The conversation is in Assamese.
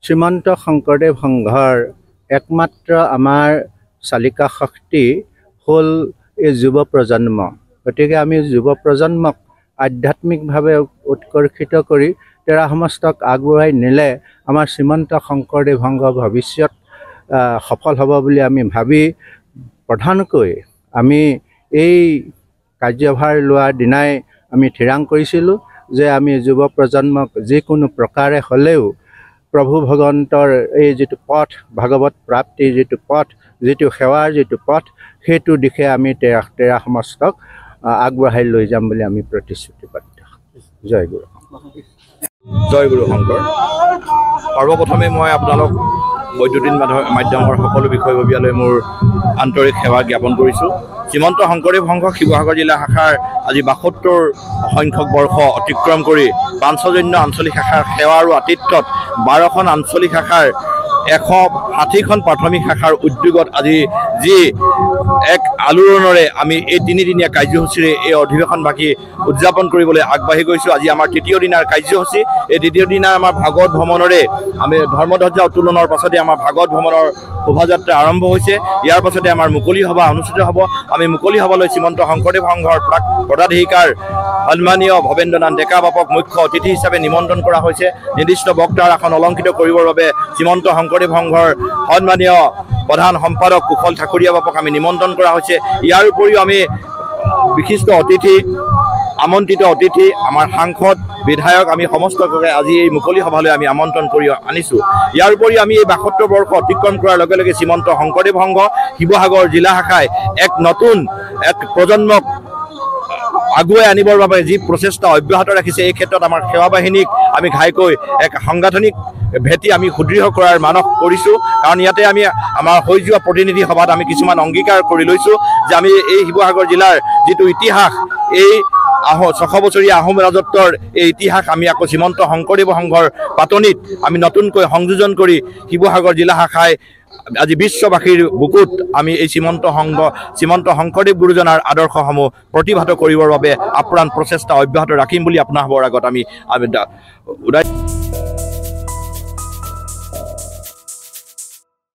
শ্ৰীমন্ত শংকৰদেৱ সংঘৰ একমাত্ৰ আমাৰ চালিকা শক্তি হ'ল এই যুৱ প্ৰজন্ম। গতিকে আমি যুৱ প্ৰজন্মক আধ্যাত্মিকভাৱে উৎকৰ্ষিত কৰি তেৰা সমস্তক আগুৱাই নিলে আমাৰ শ্ৰীমন্ত শংকৰদেৱ সংঘ ভৱিষ্যত সফল হ'ব বুলি আমি ভাবি প্ৰধানকৈ আমি এই কাৰ্যভাৰ লোৱাৰ দিনাই আমি থিৰাং কৰিছিলোঁ যে আমি যুৱ প্ৰজন্মক যিকোনো প্ৰকাৰে হ'লেও প্ৰভু ভগৱন্তৰ এই যিটো পথ ভাগৱত প্ৰাপ্তিৰ যিটো পথ যিটো সেৱাৰ যিটো পথ সেইটো দিশে আমি তেৰা সমস্তক আগবঢ়াই লৈ যাম বুলি আমি প্ৰতিশ্ৰুতিবদ্ধ। জয় গুৰু। জয় গুৰু শংকৰ। সৰ্বপ্ৰথমে মই আপোনালোক বৈদ্যুতিন মাধ্যমৰ সকলো বিষয়ববীয়ালৈ মোৰ আন্তৰিক সেৱা জ্ঞাপন কৰিছোঁ। শ্ৰীমন্ত শংকৰদেৱ সংঘ শিৱসাগৰ জিলা শাখাৰ আজি ৭২ সংখ্যক বৰ্ষ অতিক্ৰম কৰি পাঞ্চজন্য আঞ্চলিক শাখাৰ সেৱা আৰু আতিথ্যত ১২খন আঞ্চলিক শাখাৰ ১৬০খন প্ৰাথমিক শাখাৰ উদ্যোগত আজি যি এক আলোড়নেৰে আমি এই তিনিদিনীয়া কাৰ্যসূচীৰে এই অধিৱেশনভাগি উদযাপন কৰিবলৈ আগবাঢ়ি গৈছোঁ। আজি আমাৰ তৃতীয় দিনাৰ কাৰ্যসূচী। এই তৃতীয় দিনাৰ আমাৰ ভাগৱত ভ্ৰমণৰে আমি ধৰ্মধ্বজা উত্তোলনৰ পাছতে আমাৰ ভাগৱত ভ্ৰমণৰ শোভাযাত্ৰা আৰম্ভ হৈছে। ইয়াৰ পাছতে আমাৰ মুকলি সভা অনুষ্ঠিত হ'ব। আমি মুকলি সভালৈ শ্ৰীমন্ত শংকৰদেৱ সংঘৰ পদাধিকাৰ সন্মানীয় ভৱেন্দ্ৰনাথ ডেকা বাপক মুখ্য অতিথি হিচাপে নিমন্ত্ৰণ কৰা হৈছে। নিৰ্দিষ্ট বক্তাৰ আসন অলংকৃত কৰিবৰ বাবে শ্ৰীমন্ত শংকৰদেৱ সংঘৰ সন্মানীয় প্ৰধান সম্পাদক কুশল ঠাকুৰীয়া বাপক আমি নিমন্ত্ৰণ কৰা হৈছে। ইয়াৰ উপৰিও আমি বিশিষ্ট অতিথি আমন্ত্ৰিত অতিথি আমাৰ সাংসদ বিধায়ক আমি সমস্তকে আজি এই মুকলি সভালৈ আমি আমন্ত্ৰণ কৰি আনিছোঁ। ইয়াৰ উপৰিও আমি এই ৭২ বৰ্ষ অতিক্ৰম কৰাৰ লগে লগে শ্ৰীমন্ত শংকৰদেৱ সংঘ শিৱসাগৰ জিলা শাখাই এক নতুন প্ৰজন্মক আগুৱাই আনিবৰ বাবে যি প্ৰচেষ্টা অব্যাহত ৰাখিছে, এই ক্ষেত্ৰত আমাৰ সেৱা বাহিনীক আমি ঘাইকৈ এক সাংগঠনিক ভেটি আমি সুদৃঢ় কৰাৰ মানস কৰিছোঁ। কাৰণ ইয়াতে আমি আমাৰ হৈ যোৱা প্ৰতিনিধি সভাত আমি কিছুমান অংগীকাৰ কৰি লৈছোঁ যে আমি এই শিৱসাগৰ জিলাৰ যিটো ইতিহাস, এই ৬০০ বছৰীয়া আহোম ৰাজত্বৰ এই ইতিহাস আমি আকৌ শ্ৰীমন্ত শংকৰদেৱ সংঘৰ পাতনিত আমি নতুনকৈ সংযোজন কৰি শিৱসাগৰ জিলা শাখাই আজি বিশ্ববাসীৰ বুকুত আমি এই শ্ৰীমন্ত শংকৰদেৱ গুৰুজনাৰ আদৰ্শসমূহ প্ৰতিভাত কৰিবৰ বাবে আপ্ৰাণ প্ৰচেষ্টা অব্যাহত ৰাখিম বুলি আপোনালোকৰ আগত আমি